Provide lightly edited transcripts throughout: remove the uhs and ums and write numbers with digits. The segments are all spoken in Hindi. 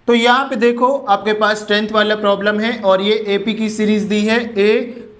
तो यहाँ पे देखो आपके पास 10th वाला प्रॉब्लम है और ये एपी की सीरीज दी है a,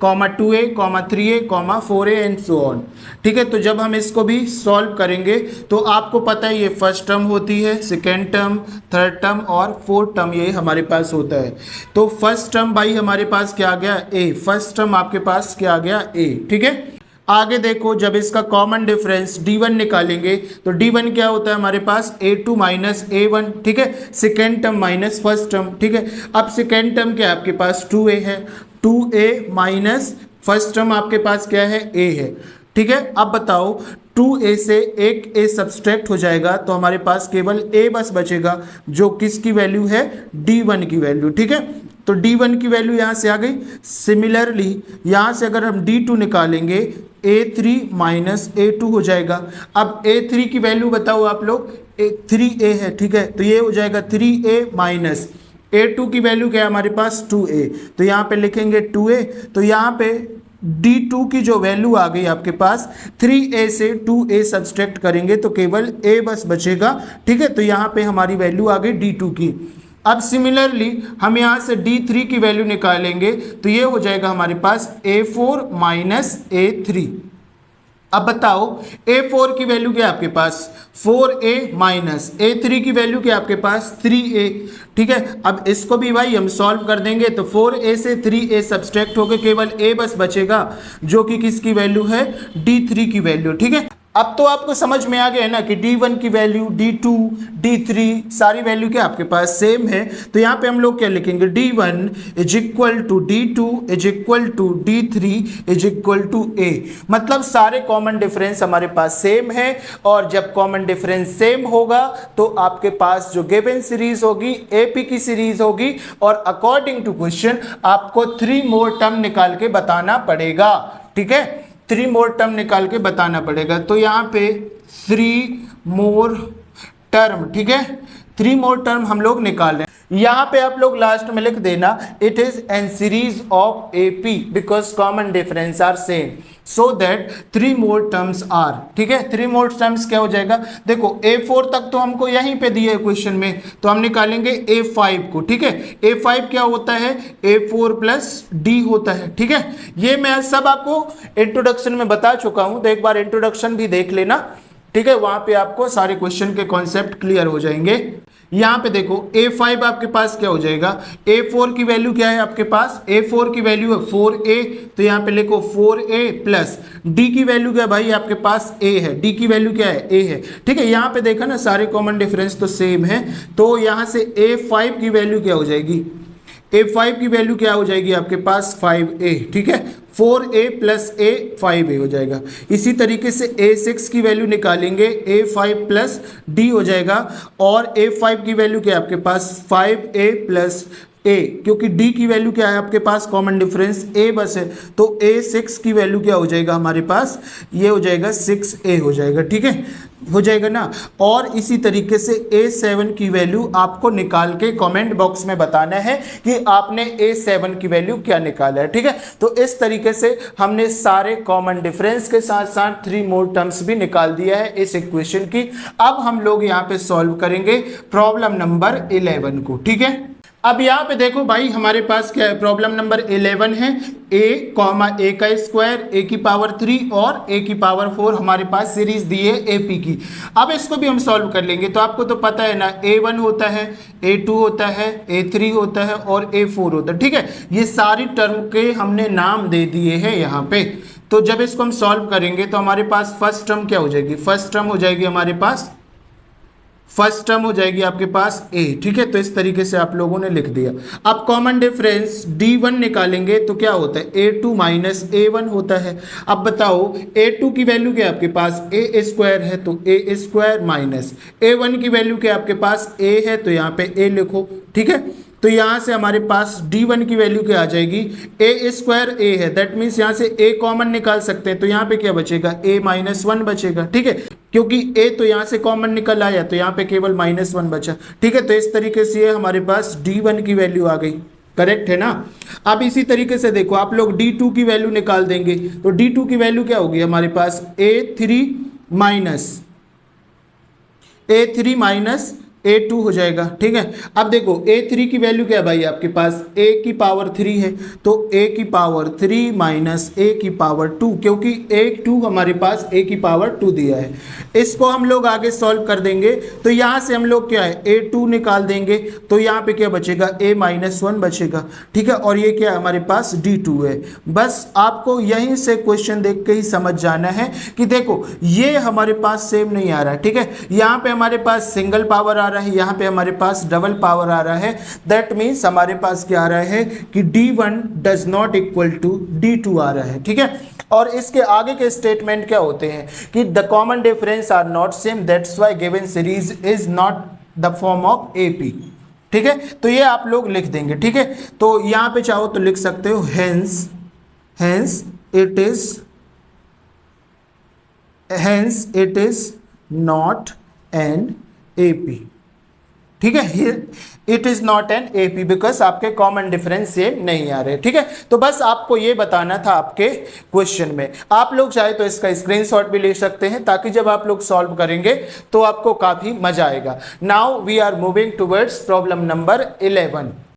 2a, 3a, 4a and so on. ठीक है, तो जब हम इसको भी सॉल्व करेंगे तो आपको पता है ये फर्स्ट टर्म होती है, सेकेंड टर्म, थर्ड टर्म और फोर्थ टर्म ये हमारे पास होता है। तो फर्स्ट टर्म भाई हमारे पास क्या आ गया a, फर्स्ट टर्म आपके पास क्या आ गया a। ठीक है, आगे देखो जब इसका कॉमन डिफरेंस d1 निकालेंगे तो d1 क्या होता है हमारे पास a2 माइनस a1। ठीक है, second term minus first term. ठीक है, अब सेकेंड टर्म क्या है आपके पास 2a है, 2a माइनस फर्स्ट टर्म आपके पास क्या है a है। ठीक है, अब बताओ 2a से एक a सब्सट्रैक्ट हो जाएगा तो हमारे पास केवल a बस बचेगा जो किसकी वैल्यू है d1 की वैल्यू। ठीक है, तो d1 की वैल्यू यहाँ से आ गई। सिमिलरली यहाँ से अगर हम d2 निकालेंगे a3 माइनस a2 हो जाएगा। अब a3 की वैल्यू बताओ आप लोग, 3a है। ठीक है, तो ये हो जाएगा 3a माइनस a2 की वैल्यू क्या है हमारे पास 2a, तो यहाँ पे लिखेंगे 2a। तो यहाँ पे d2 की जो वैल्यू आ गई आपके पास 3a से 2a सब्सट्रैक्ट करेंगे तो केवल a बस बचेगा। ठीक है, तो यहाँ पे हमारी वैल्यू आ गई d2 की। अब सिमिलरली हम यहाँ से d3 की वैल्यू निकालेंगे तो ये हो जाएगा हमारे पास a4 माइनस a3। अब बताओ a4 की वैल्यू क्या है आपके पास 4a माइनस a3 की वैल्यू क्या है आपके पास 3a। ठीक है, अब इसको भी भाई हम सॉल्व कर देंगे तो 4a से 3a सब्सट्रैक्ट होकर केवल a बस बचेगा जो कि किसकी वैल्यू है d3 की वैल्यू। ठीक है, अब तो आपको समझ में आ गया है ना कि d1 की वैल्यू, d2, d3 सारी वैल्यू क्या आपके पास सेम है। तो यहाँ पे हम लोग क्या लिखेंगे d1 is equal to d2 is equal to d3 is equal to a। मतलब सारे कॉमन डिफरेंस हमारे पास सेम है और जब कॉमन डिफरेंस सेम होगा तो आपके पास जो गिवन सीरीज होगी एपी की सीरीज होगी और अकॉर्डिंग टू क्वेश्चन आपको 3 मोर टर्म निकाल के बताना पड़ेगा। ठीक है, 3 मोर टर्म निकाल के बताना पड़ेगा। तो यहाँ पे 3 मोर टर्म, ठीक है, 3 मोर टर्म हम लोग निकाल रहे हैं। यहाँ पे आप लोग लास्ट में लिख देना it is an series of AP because common difference are same so that 3 more terms are. ठीक है, 3 मोर टर्म्स क्या हो जाएगा, देखो a4 तक तो हमको यहीं पे दिया है क्वेश्चन में, तो हम निकालेंगे a5 को। ठीक है, a5 क्या होता है a4 प्लस d होता है। ठीक है, ये मैं सब आपको इंट्रोडक्शन में बता चुका हूं, तो एक बार इंट्रोडक्शन भी देख लेना। ठीक है, वहां पे आपको सारे क्वेश्चन के कॉन्सेप्ट क्लियर हो जाएंगे। यहाँ पे देखो a5 आपके पास क्या हो जाएगा, a4 की वैल्यू क्या है आपके पास, a4 की वैल्यू है 4a, तो यहाँ पे लिखो 4a प्लस d की वैल्यू क्या है भाई आपके पास a है, d की वैल्यू क्या है a है। ठीक है, यहाँ पे देखा ना सारे कॉमन डिफरेंस तो सेम है, तो यहाँ से a5 की वैल्यू क्या हो जाएगी, a5 की वैल्यू क्या हो जाएगी आपके पास 5a। ठीक है, 4a प्लस a 5a हो जाएगा। इसी तरीके से a6 की वैल्यू निकालेंगे a5 प्लस d हो जाएगा और a5 की वैल्यू क्या है आपके पास 5a प्लस a, क्योंकि d की वैल्यू क्या है आपके पास कॉमन डिफरेंस a बस है, तो a6 की वैल्यू क्या हो जाएगा हमारे पास, ये हो जाएगा 6a हो जाएगा। ठीक है, हो जाएगा ना। और इसी तरीके से a7 की वैल्यू आपको निकाल के कमेंट बॉक्स में बताना है कि आपने a7 की वैल्यू क्या निकाला है। ठीक है, तो इस तरीके से हमने सारे कॉमन डिफरेंस के साथ साथ 3 मोर टर्म्स भी निकाल दिया है इस इक्वेशन की। अब हम लोग यहाँ पे सॉल्व करेंगे प्रॉब्लम नंबर 11 को। ठीक है, अब यहाँ पे देखो भाई हमारे पास क्या है, प्रॉब्लम नंबर 11 है a का स्क्वायर a की पावर 3 और a की पावर 4 हमारे पास सीरीज दी है AP की। अब इसको भी हम सॉल्व कर लेंगे। तो आपको तो पता है ना a1 होता है, a2 होता है, a3 होता है और a4 होता है। ठीक है, ये सारी टर्म के हमने नाम दे दिए हैं यहाँ पे। तो जब इसको हम सॉल्व करेंगे तो हमारे पास फर्स्ट टर्म क्या हो जाएगी, फर्स्ट टर्म हो जाएगी हमारे पास, फर्स्ट टर्म हो जाएगी आपके पास a। ठीक है, तो इस तरीके से आप लोगों ने लिख दिया। अब कॉमन डिफरेंस d1 निकालेंगे तो क्या होता है a2 माइनस a1 होता है। अब बताओ a2 की वैल्यू क्या है आपके पास a स्क्वायर है, तो a स्क्वायर माइनस a1 की वैल्यू क्या है आपके पास a है, तो यहाँ पे a लिखो। ठीक है, तो यहाँ से हमारे पास d1 की वैल्यू क्या आ जाएगी a स्क्वायर a है, दैट मीन्स यहाँ से a कॉमन निकाल सकते हैं, तो यहाँ पे क्या बचेगा a माइनस 1 बचेगा। ठीक है, क्योंकि a तो यहाँ से कॉमन निकल आया तो यहाँ पे केवल -1 बचा। ठीक है, तो इस तरीके से हमारे पास d1 की वैल्यू आ गई। करेक्ट है ना। अब इसी तरीके से देखो आप लोग d2 की वैल्यू निकाल देंगे तो d2 की वैल्यू क्या होगी हमारे पास a3 माइनस A2 हो जाएगा। ठीक है, अब देखो A3 की वैल्यू क्या है भाई आपके पास, A की पावर 3 है, तो A की पावर 3 माइनस A की पावर 2, क्योंकि A2 हमारे पास A की पावर 2 दिया है। इसको हम लोग आगे सॉल्व कर देंगे, तो यहाँ से हम लोग क्या है A2 निकाल देंगे, तो यहाँ पे क्या बचेगा, A माइनस 1 बचेगा। ठीक है, और ये क्या है हमारे पास D2 है। बस आपको यहीं से क्वेश्चन देख के ही समझ जाना है कि देखो ये हमारे पास सेम नहीं आ रहा है। ठीक है, यहाँ पे हमारे पास सिंगल पावर आ रहा है, यहाँ पे हमारे पास डबल पावर आ रहा है। दैट मीन्स हमारे पास क्या आ रहा है कि D1 does not equal to D2 आ रहा है। ठीक है, और इसके आगे के स्टेटमेंट क्या होते हैं कि the common difference are not same, that's why given series is not the form of AP। ठीक है, तो ये आप लोग लिख देंगे। ठीक है, तो यहाँ पे चाहो तो लिख सकते हो hence it is not an AP। ठीक है, it is not an AP because आपके कॉमन डिफरेंस सेम नहीं आ रहे। ठीक है, तो बस आपको ये बताना था आपके क्वेश्चन में। आप लोग चाहे तो इसका स्क्रीनशॉट भी ले सकते हैं, ताकि जब आप लोग सॉल्व करेंगे तो आपको काफी मजा आएगा। Now we are moving towards problem number 11।